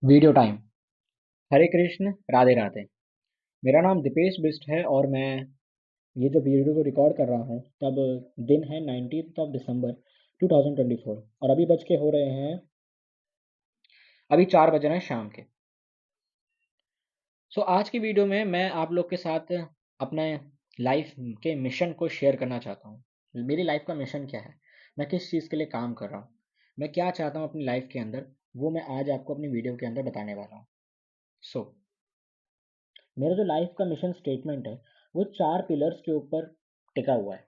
Video time. Hare Krishna, Radhe Radhe. मेरा नाम दीपेश बिष्ट है और मैं ये जो वीडियो को रिकॉर्ड कर रहा हूँ तब दिन है 19 दिसंबर 2024 और अभी बज के हो रहे हैं, अभी 4 बज रहे हैं शाम के। आज की वीडियो में मैं आप लोग के साथ अपने लाइफ के मिशन को शेयर करना चाहता हूँ। मेरी लाइफ का मिशन क्या है, मैं किस चीज़ के लिए काम कर रहा हूँ, मैं क्या चाहता हूँ अपनी लाइफ के अंदर, वो मैं आज आपको अपनी वीडियो के अंदर बताने वाला हूँ। सो मेरा जो लाइफ का मिशन स्टेटमेंट है वो 4 पिलर्स के ऊपर टिका हुआ है।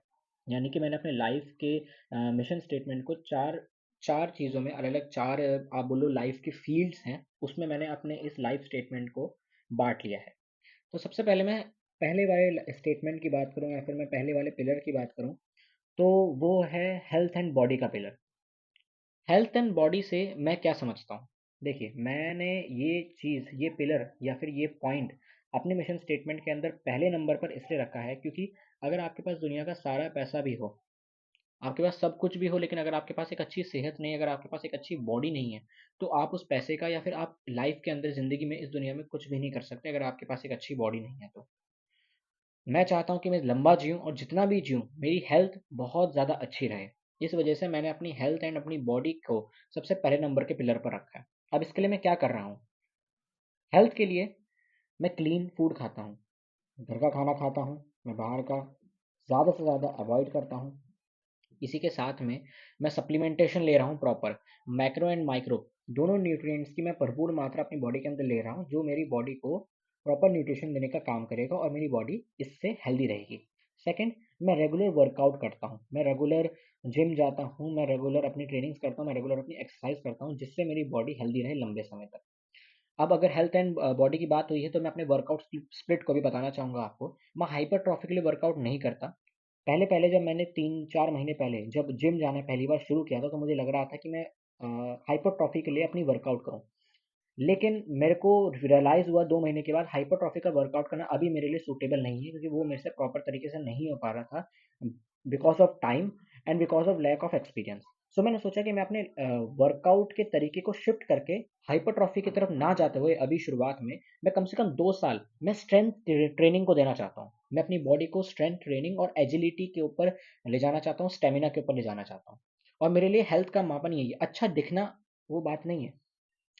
यानी कि मैंने अपने लाइफ के मिशन स्टेटमेंट को चार चार चीज़ों में अलग अलग चार आप बोलो लाइफ के फील्ड्स हैं, उसमें मैंने अपने इस लाइफ स्टेटमेंट को बांट लिया है। तो सबसे पहले मैं पहले वाले स्टेटमेंट की बात करूं या फिर मैं पहले वाले पिलर की बात करूं, तो वो है हेल्थ एंड बॉडी का पिलर। हेल्थ एंड बॉडी से मैं क्या समझता हूँ, देखिए मैंने ये चीज़, ये पिलर या फिर ये पॉइंट अपने मिशन स्टेटमेंट के अंदर पहले नंबर पर इसलिए रखा है क्योंकि अगर आपके पास दुनिया का सारा पैसा भी हो, आपके पास सब कुछ भी हो, लेकिन अगर आपके पास एक अच्छी सेहत नहीं है, अगर आपके पास एक अच्छी बॉडी नहीं है, तो आप उस पैसे का या फिर आप लाइफ के अंदर ज़िंदगी में इस दुनिया में कुछ भी नहीं कर सकते अगर आपके पास एक अच्छी बॉडी नहीं है तो। मैं चाहता हूँ कि मैं लंबा जीऊँ और जितना भी जीऊँ मेरी हेल्थ बहुत ज़्यादा अच्छी रहे। इस वजह से मैंने अपनी हेल्थ एंड अपनी बॉडी को सबसे पहले नंबर के पिलर पर रखा है। अब इसके लिए मैं क्या कर रहा हूँ? हेल्थ के लिए मैं क्लीन फूड खाता हूँ, घर का खाना खाता हूँ, मैं बाहर का ज़्यादा से ज़्यादा अवॉइड करता हूँ। इसी के साथ में मैं सप्लीमेंटेशन ले रहा हूँ प्रॉपर, मैक्रो एंड माइक्रो दोनों न्यूट्रिएंट्स की मैं भरपूर मात्रा अपनी बॉडी के अंदर ले रहा हूँ, जो मेरी बॉडी को प्रॉपर न्यूट्रिशन देने का काम करेगा और मेरी बॉडी इससे हेल्दी रहेगी। सेकंड, मैं रेगुलर वर्कआउट करता हूँ, मैं रेगुलर जिम जाता हूँ, मैं रेगुलर अपनी ट्रेनिंग्स करता हूँ, मैं रेगुलर अपनी एक्सरसाइज करता हूँ, जिससे मेरी बॉडी हेल्दी रहे लंबे समय तक। अब अगर हेल्थ एंड बॉडी की बात हुई है तो मैं अपने वर्कआउट स्प्लिट को भी बताना चाहूँगा आपको। मैं हाइपरट्रॉफी के लिए वर्कआउट नहीं करता। पहले पहले जब मैंने 3-4 महीने पहले जब जिम जाना पहली बार शुरू किया था तो मुझे लग रहा था कि मैं हाइपरट्रॉफी के लिए अपनी वर्कआउट करूँ। लेकिन मेरे को रियलाइज़ हुआ 2 महीने के बाद हाइपरट्रॉफी का वर्कआउट करना अभी मेरे लिए सूटेबल नहीं है, क्योंकि वो मेरे से प्रॉपर तरीके से नहीं हो पा रहा था, because of time and because of lack of experience. So मैंने सोचा कि मैं अपने वर्कआउट के तरीके को शिफ्ट करके हाइपरट्रॉफी की तरफ ना जाते हुए अभी शुरुआत में मैं कम से कम 2 साल मैं स्ट्रेंथ ट्रेनिंग को देना चाहता हूँ। मैं अपनी बॉडी को स्ट्रेंथ ट्रेनिंग और एजिलिटी के ऊपर ले जाना चाहता हूँ, स्टैमिना के ऊपर ले जाना चाहता हूँ। और मेरे लिए हेल्थ का मापन यही है। अच्छा दिखना वो बात नहीं है,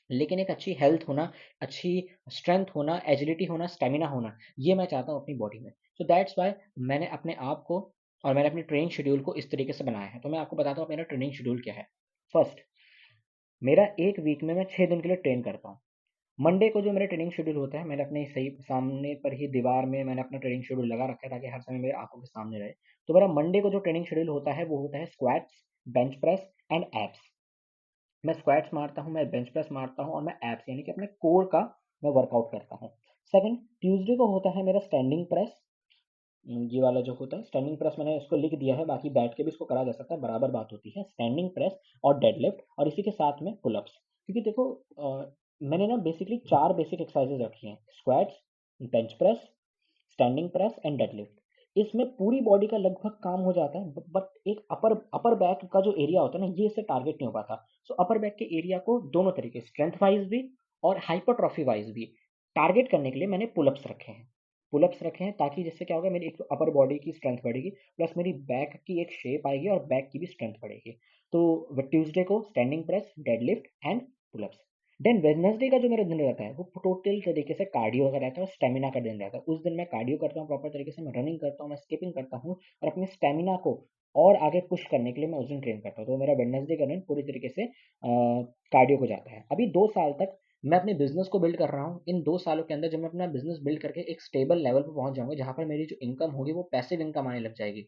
लेकिन एक अच्छी हेल्थ होना, अच्छी स्ट्रेंथ होना, एजिलिटी होना, स्टैमिना होना, ये मैं चाहता हूँ अपनी बॉडी में। सो दैट्स व्हाई मैंने अपने आप को और मैंने अपनी ट्रेनिंग शेड्यूल को इस तरीके से बनाया है। तो मैं आपको बताता हूँ मेरा ट्रेनिंग शेड्यूल क्या है। फर्स्ट, मेरा 1 वीक में मैं 6 दिन के लिए ट्रेन करता हूँ। मंडे को जो मेरा ट्रेनिंग शेड्यूल होता है, मैंने अपने सही सामने पर ही दीवार में मैंने अपना ट्रेनिंग शेड्यूल लगा रखा है ताकि हर समय मेरे आँखों के सामने रहे। तो मेरा मंडे को जो ट्रेनिंग शेड्यूल होता है वो होता है squats, bench press and abs. मैं स्क्वैट्स मारता हूँ, मैं बेंच प्रेस मारता हूँ और मैं एब्स यानी कि अपने कोर का मैं वर्कआउट करता हूँ। सेकंड, ट्यूसडे को होता है मेरा स्टैंडिंग प्रेस। ये वाला जो होता है स्टैंडिंग प्रेस, मैंने इसको लिख दिया है, बाकी बैठ के भी इसको करा जा सकता है, बराबर बात होती है। स्टैंडिंग प्रेस और डेडलिफ्ट और इसी के साथ में पुलअप्स। क्योंकि देखो मैंने ना बेसिकली 4 बेसिक एक्सरसाइजेज रखी हैं, squats, bench press, standing press and deadlift. इसमें पूरी बॉडी का लगभग काम हो जाता है, बट एक अपर अपर बैक का जो एरिया होता है ना, ये इससे टारगेट नहीं हो पाता। सो अपर बैक के एरिया को दोनों तरीके, स्ट्रेंथ वाइज भी और हाइपरट्रॉफी वाइज भी टारगेट करने के लिए मैंने पुलअप्स रखे हैं। पुलअप्स रखे हैं ताकि जिससे क्या होगा, मेरी एक तो अपर बॉडी की स्ट्रेंथ बढ़ेगी, प्लस मेरी बैक की एक शेप आएगी और बैक की भी स्ट्रेंथ बढ़ेगी। तो ट्यूसडे को standing press, deadlift and pullups. Then Wednesday का जो मेरा दिन रहता है वो टोटल तरीके से कार्डियो का रहता है और स्टेमिना का दिन रहता है। उस दिन मैं कार्डियो करता हूँ प्रॉपर तरीके से, मैं रनिंग करता हूँ, मैं स्किपिंग करता हूँ और अपने स्टेमिना को और आगे पुश करने के लिए मैं उस दिन ट्रेन करता हूँ। तो मेरा वेडनेसडे का दिन पूरी तरीके से कार्डियो को जाता है। अभी 2 साल तक मैं अपने बिजनेस को बिल्ड कर रहा हूँ। इन 2 सालों के अंदर जब मैं अपना बिजनेस बिल्ड करके एक स्टेबल लेवल पर पहुंच जाऊंगा, जहां पर मेरी जो इनकम होगी वो पैसिव इनकम आने लग जाएगी,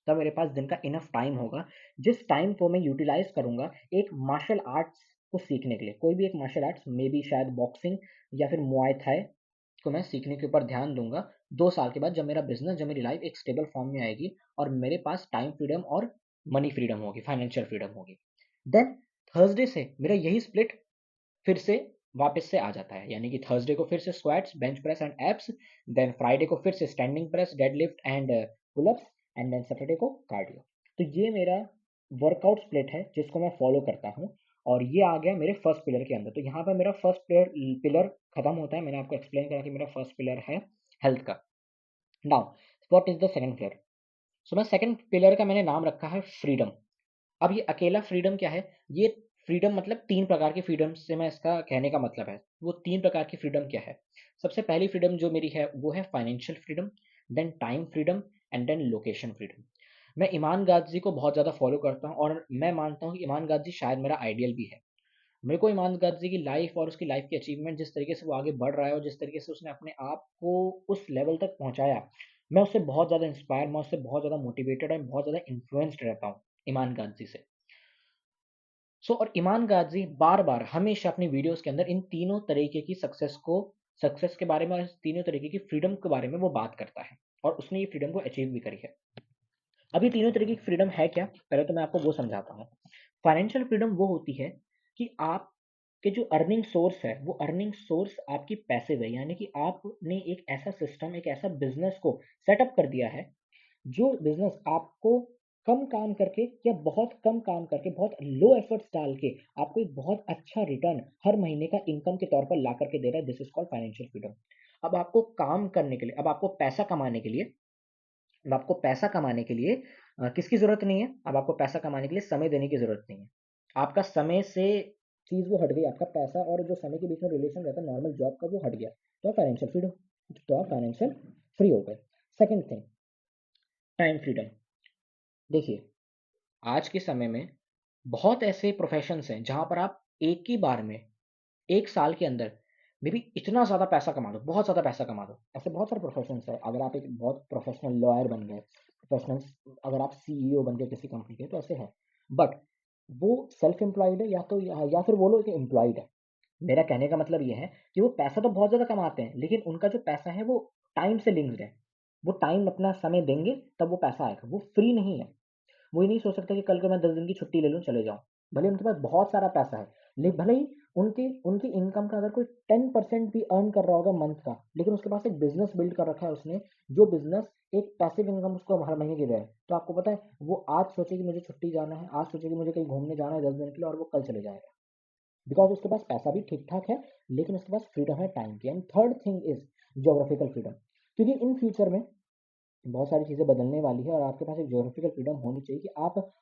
तब मेरे पास दिन का इनफ टाइम होगा, जिस टाइम को मैं यूटिलाइज करूंगा एक मार्शल आर्ट्स को सीखने के लिए। कोई भी एक मार्शल आर्ट्स, मे बी शायद बॉक्सिंग या फिर मुआय थाई को मैं सीखने के ऊपर ध्यान दूंगा 2 साल के बाद, जब मेरा बिजनेस, जब मेरी लाइफ एक स्टेबल फॉर्म में आएगी और मेरे पास टाइम फ्रीडम और मनी फ्रीडम होगी, फाइनेंशियल फ्रीडम होगी। देन थर्सडे से मेरा यही स्प्लिट फिर से वापस से आ जाता है, यानी कि थर्सडे को फिर से squats, bench press and abs, then Friday को फिर से standing press, deadlift and pullups and then Saturday को कार्डियो। तो ये मेरा वर्कआउट स्प्लिट है जिसको मैं फॉलो करता हूँ। और ये आ गया मेरे फर्स्ट पिलर के अंदर। तो यहाँ पर मेरा फर्स्ट पिलर खत्म होता है। मैंने आपको एक्सप्लेन करा कि मेरा फर्स्ट पिलर है हेल्थ का। Now what is the second pillar? So मैं सेकंड पिलर का मैंने नाम रखा है फ्रीडम। अब ये अकेला फ्रीडम क्या है? ये फ्रीडम मतलब तीन प्रकार की फ्रीडम से मैं इसका कहने का मतलब है। वो तीन प्रकार की फ्रीडम क्या है? सबसे पहली फ्रीडम जो मेरी है वो है financial freedom, then time freedom and then location freedom. मैं ईमान गाजी को बहुत ज़्यादा फॉलो करता हूँ और मैं मानता हूँ कि ईमान गाजी शायद मेरा आइडियल भी है। मेरे को ईमान गाजी की लाइफ और उसकी लाइफ की अचीवमेंट, जिस तरीके से वो आगे बढ़ रहा है और जिस तरीके से उसने अपने आप को उस लेवल तक पहुंचाया, मैं उससे बहुत ज़्यादा इंस्पायर, मैं उससे बहुत ज़्यादा मोटिवेटेड और बहुत ज़्यादा इन्फ्लुएंस्ड रहता हूँ ईमान गाजी से। और ईमान गाजी बार बार हमेशा अपनी वीडियोस के अंदर इन तीनों तरीके की सक्सेस के बारे में और इस तीनों तरीके की फ्रीडम के बारे में वो बात करता है और उसने ये फ्रीडम को अचीव भी करी है। अब ये तीनों तरीके की फ्रीडम है क्या? पहले तो मैं आपको वो समझाता हूँ। फाइनेंशियल फ्रीडम वो होती है कि आपके जो अर्निंग सोर्स है, वो अर्निंग सोर्स आपकी पैसिव है, यानी कि आपने एक ऐसा सिस्टम, एक ऐसा बिजनेस को सेटअप कर दिया है, जो बिजनेस आपको कम काम करके या बहुत कम काम करके, बहुत लो एफर्ट्स डाल के आपको एक बहुत अच्छा रिटर्न हर महीने का इनकम के तौर पर ला करके दे रहा है। This is called financial freedom. अब आपको काम करने के लिए, अब आपको पैसा कमाने के लिए, अब आपको पैसा कमाने के लिए किसकी ज़रूरत नहीं है? अब आपको पैसा कमाने के लिए समय देने की ज़रूरत नहीं है। आपका समय से चीज़ वो हट गई, आपका पैसा और जो समय के बीच में रिलेशन रहता है नॉर्मल जॉब का, वो हट गया। तो आप फाइनेंशियल फ्रीडम, तो आप फाइनेंशियल फ्री हो गए। Second thing, time freedom. देखिए, आज के समय में बहुत ऐसे प्रोफेशंस हैं जहाँ पर आप एक ही बार में, 1 साल के अंदर मे बी इतना ज़्यादा पैसा कमा दो, बहुत ज़्यादा पैसा कमा दो। ऐसे बहुत सारे प्रोफ़ेशन्स हैं। अगर आप एक बहुत प्रोफ़ेशनल लॉयर बन गए, प्रोफ़ेशनल, अगर आप सीईओ बन गए किसी कंपनी के, तो ऐसे हैं। बट वो सेल्फ एम्प्लॉयड है या फिर वो लोग एम्प्लॉयड है। मेरा कहने का मतलब ये है कि वो पैसा तो बहुत ज़्यादा कमाते हैं, लेकिन उनका जो पैसा है वो टाइम से लिंक्ड है। वो टाइम, अपना समय देंगे तब वो पैसा आएगा। वो फ्री नहीं है। वो ये नहीं सोच सकते कि कल को मैं 10 दिन की छुट्टी ले लूँ, चले जाऊँ। भले उनके पास बहुत सारा पैसा है, ले भले ही उनके उनकी इनकम का अगर कोई 10% भी अर्न कर रहा होगा मंथ का, लेकिन उसके पास एक बिज़नेस बिल्ड कर रखा है उसने, जो बिज़नेस एक पैसिव इनकम उसको हर महीने दे रहा है। तो आपको पता है, वो आज सोचे कि मुझे छुट्टी जाना है, आज सोचे कि मुझे कहीं घूमने जाना है 10 दिन के लिए, और वो कल चले जाएगा। बिकॉज़ उसके पास पैसा भी ठीक-ठाक है, लेकिन उसके पास फ्रीडम है टाइम की। And third thing is geographical freedom. क्योंकि इन फ्यूचर में बहुत सारी चीज़ें बदलने वाली है और आपके पास एक ज्योग्राफिकल फ्रीडम होनी चाहिए कि आप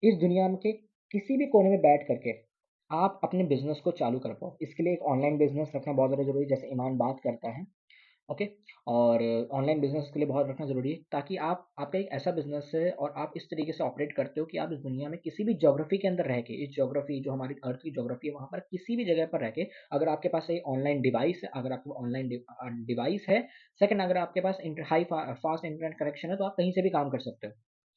इस दुनिया में के किसी भी कोने में बैठ करके आप अपने बिजनेस को चालू कर पाओ। इसके लिए एक ऑनलाइन बिजनेस रखना बहुत ज़्यादा ज़रूरी है, जैसे ईमान बात करता है। ओके। और ऑनलाइन बिजनेस के लिए बहुत रखना ज़रूरी है, ताकि आप, आपका एक ऐसा बिजनेस है और आप इस तरीके से ऑपरेट करते हो कि आप इस दुनिया में किसी भी ज्योग्राफी के अंदर रह के, इस ज्योग्राफी जो हमारी अर्थ की ज्योग्राफी है, वहाँ पर किसी भी जगह पर रह के, अगर आपके पास एक ऑनलाइन डिवाइस है, अगर आपको ऑनलाइन डिवाइस है, सेकंड, अगर आपके पास हाई फास्ट इंटरनेट कनेक्शन है, तो आप कहीं से भी काम कर सकते हो।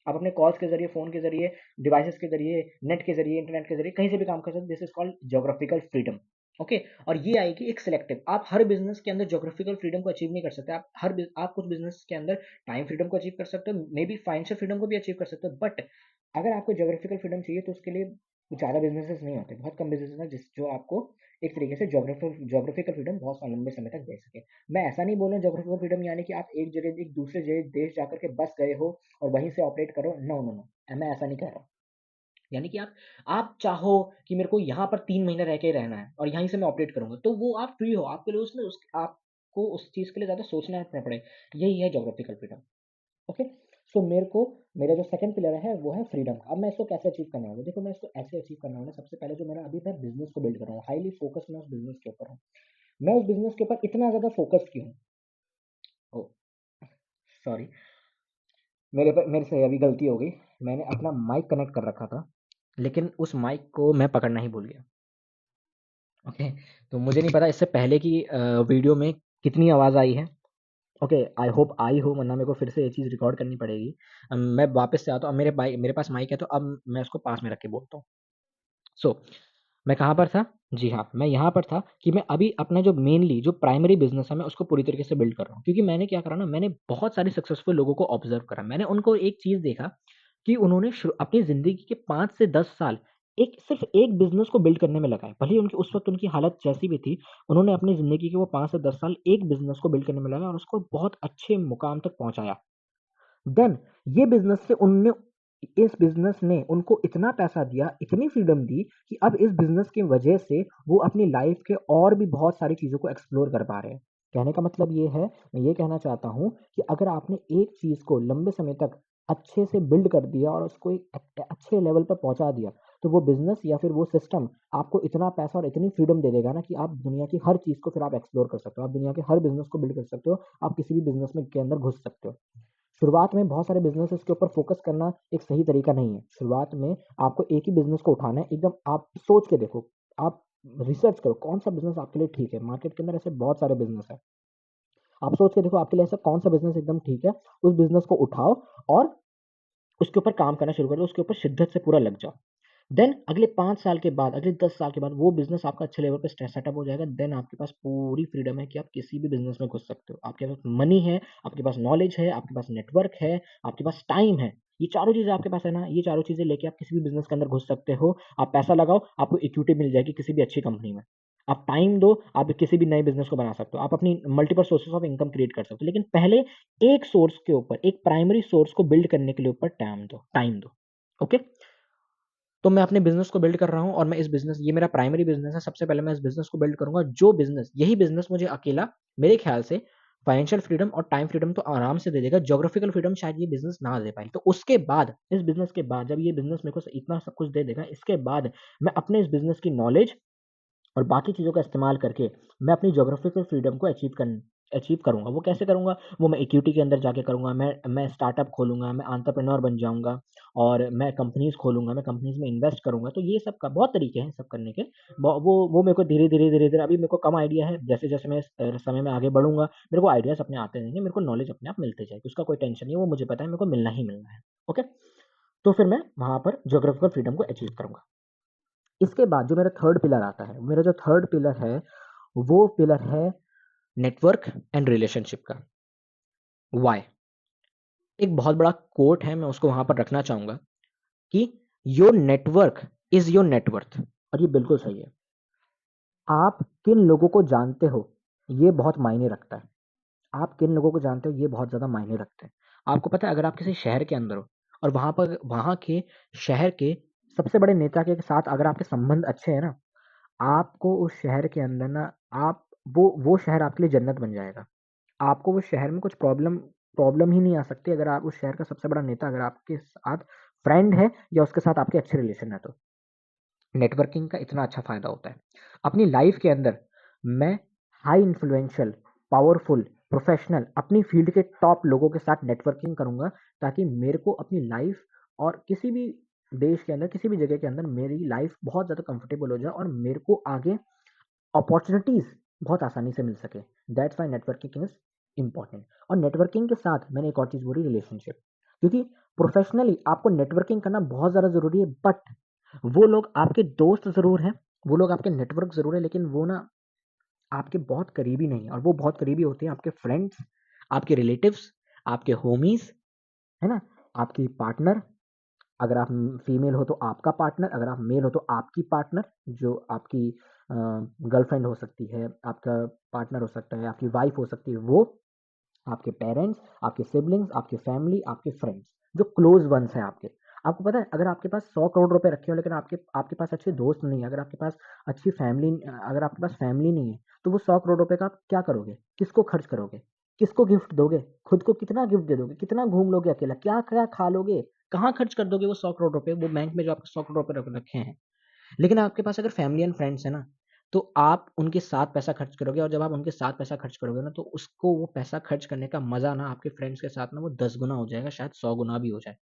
आप अपने कॉल्स के जरिए, फ़ोन के जरिए, डिवाइसेस के जरिए, नेट के जरिए, इंटरनेट के जरिए कहीं से भी काम कर सकते हो। This is called geographical freedom. Okay. और ये आएगी एक सिलेक्टिव। आप हर बिजनेस के अंदर ज्योग्राफिकल फ्रीडम को अचीव नहीं कर सकते। आप कुछ बिजनेस के अंदर टाइम फ्रीडम को अचीव कर सकते हो, मे बी फाइनेंशियल फ्रीडम को भी अचीव कर सकते हो। बट अगर आपको ज्योग्राफिकल फ्रीडम चाहिए, तो उसके लिए ज़्यादा बिजनेसेस नहीं होते, बहुत कम बिजनेस हैं जिस जो आपको एक तरीके से ज्योग्राफिकल फ्रीडम बहुत लंबे समय तक दे सके। मैं ऐसा नहीं बोल रहा ज्योग्राफिकल फ्रीडम यानी कि आप एक जगह एक दूसरे जगह देश जाकर के बस गए हो और वहीं से ऑपरेट करो। नो नो नो, मैं ऐसा नहीं कह रहा। यानी कि आप चाहो कि मेरे को यहाँ पर 3 महीने रह के रहना है और यहीं से मैं ऑपरेट करूँगा, तो वो आप फ्री हो। आपके लिए उसमें उस आपको उस चीज़ के लिए ज़्यादा सोचना ना पड़े। यही है ज्योग्राफिकल फ्रीडम। ओके। सो मेरा जो सेकंड पिलर है वो है फ्रीडम। अब मैं इसको कैसे अचीव करने वाला हूँ? देखो, मैं इसको ऐसे अचीव करने वाला हूँ। सबसे पहले जो मेरा अभी मैं बिज़नेस को बिल्ड कर रहा हूँ, हाइली फ़ोकस मैं उस बिज़नेस के ऊपर हूँ। मैं उस बिज़नेस के ऊपर इतना ज़्यादा फ़ोकस क्यों हूँ? ओह! सॉरी, मेरे से अभी गलती हो गई। मैंने अपना माइक कनेक्ट कर रखा था, लेकिन उस माइक को मैं पकड़ना ही भूल गया। ओके। तो मुझे नहीं पता इससे पहले की वीडियो में कितनी आवाज़ आई है। ओके, आई होप आई हो, वरना मेरे को फिर से ये चीज़ रिकॉर्ड करनी पड़ेगी। मैं वापस से आता हूँ। अब मेरे पास माइक है, तो अब मैं उसको पास में रख के बोलता हूँ। सो मैं कहाँ पर था? जी हाँ, मैं यहाँ पर था कि मैं अभी अपना जो मेनली जो प्राइमरी बिज़नेस है, मैं उसको पूरी तरीके से बिल्ड कर रहा हूँ। क्योंकि मैंने क्या करा ना, मैंने बहुत सारे सक्सेसफुल लोगों को ऑब्ज़र्व करा। मैंने उनको एक चीज़ देखा कि उन्होंने अपनी ज़िंदगी के 5 से 10 साल सिर्फ़ एक बिज़नेस को बिल्ड करने में लगाए। भले ही उनकी उस वक़्त उनकी हालत जैसी भी थी, उन्होंने अपनी ज़िंदगी के वो 5 से 10 साल एक बिज़नेस को बिल्ड करने में लगाया और उसको बहुत अच्छे मुकाम तक पहुँचाया। देन ये बिज़नेस से उनने इस बिज़नेस ने उनको इतना पैसा दिया, इतनी फ्रीडम दी कि अब इस बिज़नेस की वजह से वो अपनी लाइफ़ के और भी बहुत सारी चीज़ों को एक्सप्लोर कर पा रहे हैं। कहने का मतलब ये है, मैं ये कहना चाहता हूँ कि अगर आपने एक चीज़ को लंबे समय तक अच्छे से बिल्ड कर दिया और उसको एक अच्छे लेवल पे पहुँचा दिया, तो वो बिज़नेस या फिर वो सिस्टम आपको इतना पैसा और इतनी फ्रीडम दे देगा ना कि आप दुनिया की हर चीज़ को फिर आप एक्सप्लोर कर सकते हो। आप दुनिया के हर बिज़नेस को बिल्ड कर सकते हो, आप किसी भी बिज़नेस में के अंदर घुस सकते हो। शुरुआत में बहुत सारे बिज़नेसेस के ऊपर फ़ोकस करना एक सही तरीका नहीं है। शुरुआत में आपको एक ही बिज़नेस को उठाना है, एकदम आप सोच के देखो, आप रिसर्च करो कौन-सा बिज़नेस आपके लिए ठीक है। मार्केट के अंदर ऐसे बहुत सारे बिज़नेस हैं। आप सोच के देखो आपके लिए ऐसा कौन-सा बिज़नेस एकदम ठीक है, उस बिज़नेस को उठाओ और उसके ऊपर काम करना शुरू कर दो, उसके ऊपर शिद्दत से पूरा लग जाओ। देन अगले 5 साल के बाद, अगले 10 साल के बाद वो बिज़नेस आपका अच्छे लेवल पे सेटअप हो जाएगा। देन आपके पास पूरी फ्रीडम है कि आप किसी भी बिज़नेस में घुस सकते हो। आपके पास मनी है, आपके पास नॉलेज है, आपके पास नेटवर्क है, आपके पास टाइम है। ये चारों चीज़ें आपके पास है ना, ये चारों चीज़ें लेके आप किसी भी बिज़नेस के अंदर घुस सकते हो। आप पैसा लगाओ, आपको इक्विटी मिल जाएगी किसी भी अच्छी कंपनी में। आप टाइम दो, आप किसी भी नए बिज़नेस को बना सकते हो। आप अपनी multiple sources of income create कर सकते हो। लेकिन पहले एक सोर्स के ऊपर, एक प्राइमरी सोर्स को बिल्ड करने के लिए ऊपर टाइम दो। ओके? तो मैं अपने बिज़नेस को बिल्ड कर रहा हूँ और मैं इस बिज़नेस ये मेरा प्राइमरी बिज़नेस है। सबसे पहले मैं इस बिज़नेस को बिल्ड करूँगा, जो बिज़नेस यही बिज़नेस मुझे अकेला मेरे ख़्याल से फाइनेंशियल फ्रीडम और टाइम फ्रीडम तो आराम से दे देगा, ज्योग्राफिकल फ्रीडम शायद ये बिज़नेस ना दे पाए। तो उसके बाद, इस बिज़नेस के बाद जब ये बिज़नेस मेरे को इतना सब कुछ दे देगा, इसके बाद मैं अपने इस बिज़नेस की नॉलेज और बाकी चीज़ों का इस्तेमाल करके मैं अपनी ज्योग्राफिकल फ्रीडम को अचीव करूँगा। वो कैसे करूँगा? वो मैं इक्विटी के अंदर जाके करूँगा, मैं स्टार्टअप खोलूँगा, मैं एंटरप्रेन्योर बन जाऊँगा और मैं कंपनीज़ खोलूँगा, मैं कंपनीज़ में इन्वेस्ट करूँगा। तो ये सब का बहुत तरीके हैं सब करने के। वो मेरे को धीरे-धीरे अभी मेरे को कम आइडिया है। जैसे-जैसे मैं समय में आगे बढ़ूँगा, मेरे को आइडियाज़ अपने आते रहेंगे, मेरे को नॉलेज अपने आप मिलती जाएगी। उसका कोई टेंशन नहीं है, वो मुझे पता है मेरे को मिलना ही मिलना है। ओके? तो फिर मैं वहाँ पर ज्योग्राफिकल फ्रीडम को अचीव करूँगा। इसके बाद जो मेरा थर्ड पिलर आता है, मेरा जो थर्ड पिलर है, वो पिलर है नेटवर्क एंड रिलेशनशिप का। व्हाय? एक बहुत बड़ा कोट है, मैं उसको वहाँ पर रखना चाहूँगा कि your network is your net worth. और ये बिल्कुल सही है। आप किन लोगों को जानते हो, ये बहुत मायने रखता है। आप किन लोगों को जानते हो, ये बहुत ज़्यादा मायने रखते हैं। आपको पता है अगर आप किसी शहर के अंदर हो और वहाँ के शहर के सबसे बड़े नेता के साथ अगर आपके संबंध अच्छे हैं ना, आपको उस शहर के अंदर ना आप वो शहर आपके लिए जन्नत बन जाएगा। आपको वो शहर में कुछ प्रॉब्लम प्रॉब्लम ही नहीं आ सकती अगर आप उस शहर का सबसे बड़ा नेता अगर आपके साथ फ्रेंड है या उसके साथ आपके अच्छे रिलेशन है तो। नेटवर्किंग का इतना अच्छा फ़ायदा होता है। अपनी लाइफ़ के अंदर मैं हाई इन्फ्लुएंशियल, पावरफुल, प्रोफ़ेशनल अपनी फ़ील्ड के टॉप लोगों के साथ नेटवर्किंग करूँगा ताकि मेरे को अपनी लाइफ़ और किसी भी देश के अंदर, किसी भी जगह के अंदर मेरी लाइफ़ बहुत ज़्यादा कंफर्टेबल हो जाए और मेरे को आगे अपॉर्च्युनिटीज़ बहुत आसानी से मिल सके। That's why networking is important. और नेटवर्किंग के साथ मैंने एक और चीज़ बोली रिलेशनशिप। क्योंकि प्रोफ़ेशनली आपको नेटवर्किंग करना बहुत ज़्यादा ज़रूरी है बट वो लोग आपके दोस्त ज़रूर हैं, वो लोग आपके नेटवर्क ज़रूर है लेकिन वो ना आपके बहुत करीबी नहीं है और वो बहुत करीबी होते हैं आपके फ्रेंड्स, आपके रिलेटिव्स, आपके होमीज़, है ना? आपकी पार्टनर, अगर आप फीमेल हो तो आपका पार्टनर, अगर आप मेल हो तो आपकी पार्टनर जो आपकी गर्लफ्रेंड हो सकती है, आपका पार्टनर हो सकता है, आपकी वाइफ़ हो सकती है वो, आपके पेरेंट्स, आपके सिबलिंग्स, आपकी फैमिली, आपके फ्रेंड्स, जो क्लोज़ वन्स हैं आपके। आपको पता है अगर आपके पास 100 करोड़ रुपए रखे हो लेकिन आपके आपके पास अच्छे दोस्त नहीं है, अगर आपके पास अच्छी फैमिली अगर आपके पास फैमिली नहीं है, तो वो 100 करोड़ रुपए का आप क्या करोगे? किसको खर्च करोगे? किसको गिफ्ट दोगे? खुद को कितना गिफ्ट दे दोगे? कितना घूम लोगे अकेला? क्या-क्या खा लोगे? कहाँ खर्च कर दोगे वो 100 करोड़ रुपए? वो बैंक में जो आपके 100 करोड़ रुपए रख रखे हैं। लेकिन आपके पास अगर फैमिली एंड फ्रेंड्स है ना, तो आप उनके साथ पैसा खर्च करोगे और जब आप उनके साथ पैसा खर्च करोगे ना, तो उसको वो पैसा खर्च करने का मज़ा ना आपके फ्रेंड्स के साथ ना वो 10 गुना हो जाएगा, शायद 100 गुना भी हो जाए।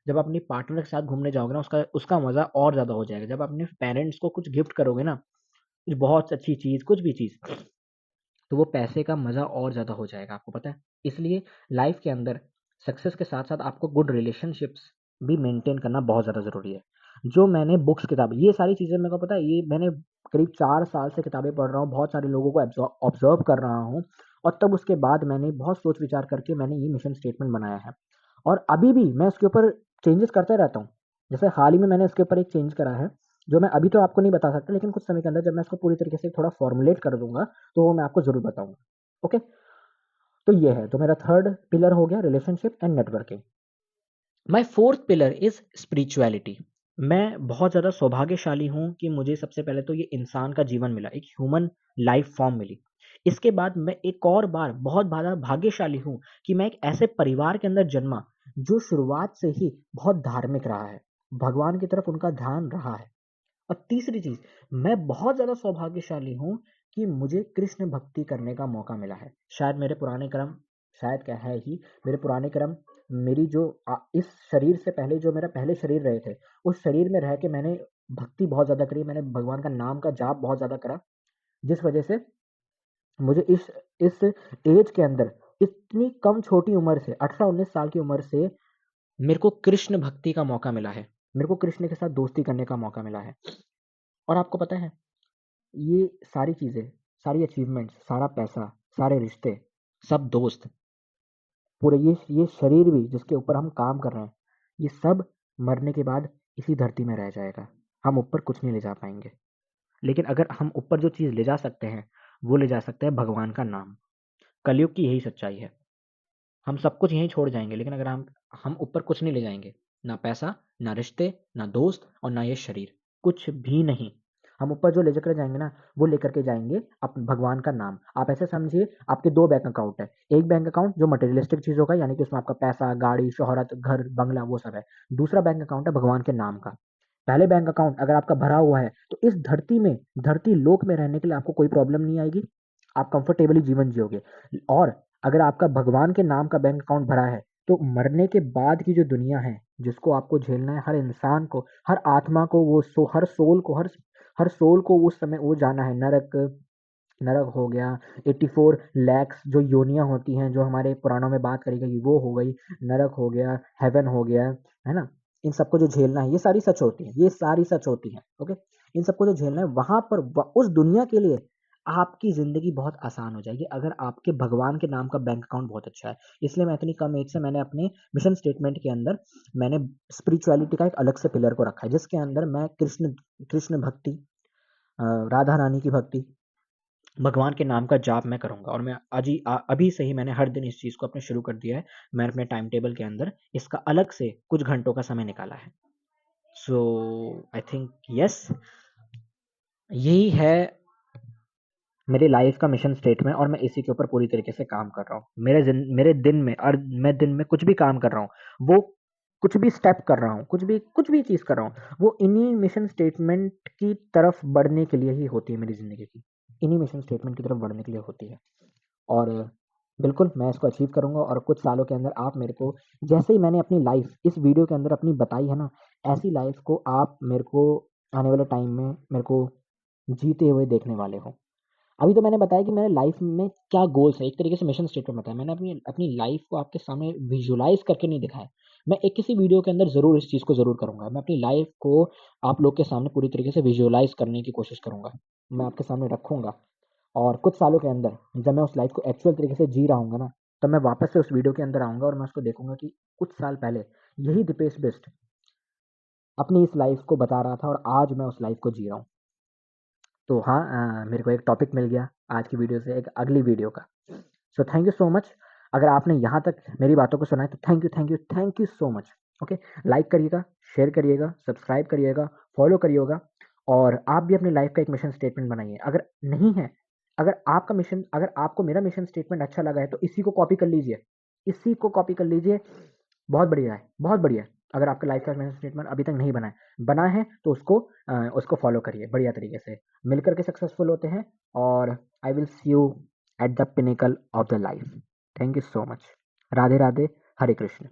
जब आप अपनी पार्टनर के साथ घूमने जाओगे ना, उसका उसका मज़ा और ज़्यादा हो जाएगा। जब आप अपने पेरेंट्स को कुछ गिफ्ट करोगे ना, कुछ बहुत अच्छी चीज़, कुछ भी चीज़, तो वो पैसे का मज़ा और ज़्यादा हो जाएगा, आपको पता है? इसलिए लाइफ़ के अंदर सक्सेस के साथ-साथ आपको गुड रिलेशनशिप्स भी मेंटेन करना बहुत ज़्यादा ज़रूरी है। जो मैंने बुक्स किताब ये सारी चीज़ें मेरे को पता है ये मैंने करीब 4 साल से किताबें पढ़ रहा हूँ, बहुत सारे लोगों को ऑब्ज़र्व कर रहा हूँ और तब उसके बाद मैंने बहुत सोच-विचार करके मैंने ये मिशन स्टेटमेंट बनाया है। और अभी भी मैं उसके ऊपर चेंजेस करता रहता हूँ। जैसे हाल ही में मैंने इसके ऊपर एक चेंज करा है, जो मैं अभी तो आपको नहीं बता सकता लेकिन कुछ समय के अंदर जब मैं इसको पूरी तरीके से थोड़ा फ़ॉर्मुलेट कर दूँगा, तो वो मैं आपको ज़रूर बताऊँगा। ओके? तो ये है, तो मेरा थर्ड पिलर हो गया relationship and networking. My fourth pillar is spirituality. मैं बहुत ज़्यादा सौभाग्यशाली हूँ कि मुझे सबसे पहले तो ये इंसान का जीवन मिला, एक ह्यूमन लाइफ फॉर्म मिली। इसके बाद मैं एक और बार बहुत ज़्यादा भाग्यशाली हूँ कि मैं एक ऐसे परिवार के अंदर जन्मा जो शुरुआत से ही बहुत धार्मिक रहा है, भगवान की तरफ उनका ध्यान रहा है। और तीसरी चीज़, मैं बहुत ज़्यादा सौभाग्यशाली हूँ कि मुझे कृष्ण भक्ति करने का मौका मिला है। शायद मेरे पुराने कर्म, शायद क्या है ही, मेरे पुराने कर्म, मेरी जो इस शरीर से पहले जो मेरा पहले शरीर रहे थे, उस शरीर में रह के मैंने भक्ति बहुत ज़्यादा करी, मैंने भगवान का नाम का जाप बहुत ज़्यादा करा, जिस वजह से मुझे इस एज के अंदर इतनी कम छोटी उम्र से 18-19 साल की उम्र से मेरे को कृष्ण भक्ति का मौका मिला है। मेरे को कृष्ण के साथ दोस्ती करने का मौका मिला है। और आपको पता है, ये सारी चीज़ें, सारी अचीवमेंट्स, सारा पैसा, सारे रिश्ते, सब दोस्त, पूरे ये शरीर भी जिसके ऊपर हम काम कर रहे हैं, ये सब मरने के बाद इसी धरती में रह जाएगा। हम ऊपर कुछ नहीं ले जा पाएँगे। लेकिन अगर हम ऊपर जो चीज़ ले जा सकते हैं, वो ले जा सकते हैं भगवान का नाम। कलयुग की यही सच्चाई है। हम सब कुछ यहीं छोड़ जाएँगे, लेकिन अगर हम ऊपर कुछ नहीं ले जाएँगे, ना पैसा, ना रिश्ते, ना दोस्त और ना ये शरीर, कुछ भी नहीं। हम ऊपर जो लेकर जाएँगे ना, वो लेकर के जाएँगे भगवान का नाम। आप ऐसे समझिए, आपके 2 बैंक अकाउंट है। एक बैंक अकाउंट जो मटेरियलिस्टिक चीज़ों का, यानी कि उसमें आपका पैसा, गाड़ी, शोहरत, घर, बंगला वो सब है। दूसरा बैंक अकाउंट है भगवान के नाम का। पहले बैंक अकाउंट अगर आपका भरा हुआ है, तो इस धरती में, धरती लोक में रहने के लिए आपको कोई प्रॉब्लम नहीं आएगी। आप कंफर्टेबली जीवन जियोगे। और अगर आपका भगवान के नाम का बैंक अकाउंट भरा है, तो मरने के बाद की जो दुनिया है, जिसको आपको झेलना है, हर इंसान को, हर आत्मा को, हर सोल को, हर सोल को उस समय वो जाना है। नरक, नरक हो गया, 84 लैक्स जो योनियां होती हैं, जो हमारे पुराणों में बात करी गई, वो हो गई। नरक हो गया, हेवन हो गया, है ना? इन सबको जो झेलना है, ये सारी सच होती है, ये सारी सच होती है। ओके, इन सबको जो झेलना है, वहां पर उस दुनिया के लिए आपकी जिंदगी बहुत आसान हो जाएगी, अगर आपके भगवान के नाम का बैंक अकाउंट बहुत अच्छा है। इसलिए मैं इतनी कम एज से मैंने अपने मिशन स्टेटमेंट के अंदर मैंने स्पिरिचुअलिटी का एक अलग से पिलर को रखा है, जिसके अंदर मैं कृष्ण कृष्ण भक्ति, राधा रानी की भक्ति, भगवान के नाम का जाप मैं करूँगा। और मैं अभी से ही मैंने हर दिन इस चीज़ को अपने शुरू कर दिया है। मैंने अपने टाइम टेबल के अंदर इसका अलग से कुछ घंटों का समय निकाला है। सो आई थिंक यस, यही है मेरी लाइफ का मिशन स्टेटमेंट, और मैं इसी के ऊपर पूरी तरीके से काम कर रहा हूँ। मेरे दिन में, और मैं दिन में कुछ भी काम कर रहा हूँ, वो कुछ भी स्टेप कर रहा हूँ, कुछ भी चीज़ कर रहा हूँ, वो इन्हीं मिशन स्टेटमेंट की तरफ बढ़ने के लिए ही होती है मेरी ज़िंदगी की। इन्हीं मिशन स्टेटमेंट की तरफ बढ़ने के लिए होती है। और बिल्कुल मैं इसको अचीव करूँगा, और कुछ सालों के अंदर आप मेरे को, जैसे ही मैंने अपनी लाइफ इस वीडियो के अंदर अपनी बताई है ना, ऐसी लाइफ को आप मेरे को आने वाले टाइम में मेरे को जीते हुए देखने वाले हो। अभी तो मैंने बताया कि मेरे लाइफ में क्या गोल्स है, एक तरीके से मिशन स्टेटमेंट बताया। मैंने अपनी अपनी लाइफ को आपके सामने विजुअलाइज करके नहीं दिखाया। मैं एक किसी वीडियो के अंदर ज़रूर इस चीज़ को ज़रूर करूँगा। मैं अपनी लाइफ को आप लोग के सामने पूरी तरीके से विजुअलाइज करने की कोशिश करूँगा। मैं आपके सामने रखूँगा, और कुछ सालों के अंदर जब मैं उस लाइफ को एक्चुअल तरीके से जी रहा हूँगा ना, तब मैं वापस से उस वीडियो के अंदर आऊँगा, और मैं उसको देखूँगा कि कुछ साल पहले यही दीपेश बिष्ट अपनी इस लाइफ को बता रहा था, और आज मैं उस लाइफ को जी रहा हूँ। तो हाँ, मेरे को एक टॉपिक मिल गया आज की वीडियो से एक अगली वीडियो का। So thank you so much. अगर आपने यहाँ तक मेरी बातों को सुना है, तो thank you, thank you, thank you so much. Okay, like करिएगा, शेयर करिएगा, सब्सक्राइब करिएगा, फॉलो करिएगा, और आप भी अपनी लाइफ का एक मिशन स्टेटमेंट बनाइए। अगर नहीं है, अगर आपको मेरा मिशन स्टेटमेंट अच्छा लगा है, तो इसी को कॉपी कर लीजिए, इसी को कॉपी कर लीजिए। बहुत बढ़िया है, बहुत बढ़िया है। अगर आपका लाइफ का मिशन स्टेटमेंट अभी तक नहीं बना है, तो उसको फॉलो करिए बढ़िया तरीके से। मिलकर के सक्सेसफुल होते हैं, और I will see you at the pinnacle of the life. Thank you so much. Radhe Radhe, Hare Krishna.